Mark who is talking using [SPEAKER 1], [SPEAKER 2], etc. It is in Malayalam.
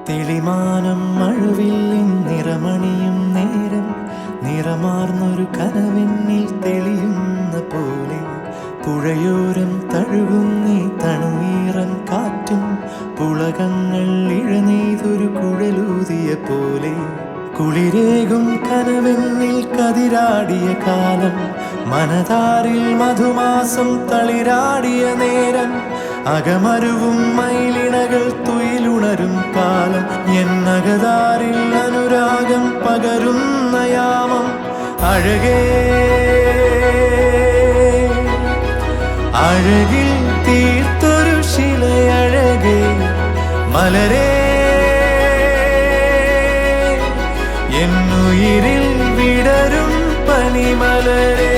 [SPEAKER 1] തെളിമാനം മഴവില്ലിൻ നിറമണിയും നേരം നിറമാർന്നൊരു കനവെന്നിൽ തെളിയുന്ന പോലെ പുഴയോരം തഴുകുന്നീ തണുനീറൻ കാറ്റും പുളകങ്ങൾ ഇഴനെയ്തൊരു കുഴലൂതിയ പോലെ കുളിരേകും കനവെന്നിൽ കതിരാടിയ കാലം മനതാരിൽ മധുമാസം തളിരാടിയ നേരം അകമരുവും മയിലിണകൾ തുയിലുണരും കാലം എന്നകതാരിൽ അനുരാഗം പകരുന്ന യാമം അഴകേ അഴകിൽ തീർത്തൊരു ശിലയഴകേ മലരേ എന്നുയിരിൽ വിടരും പനിമലരേ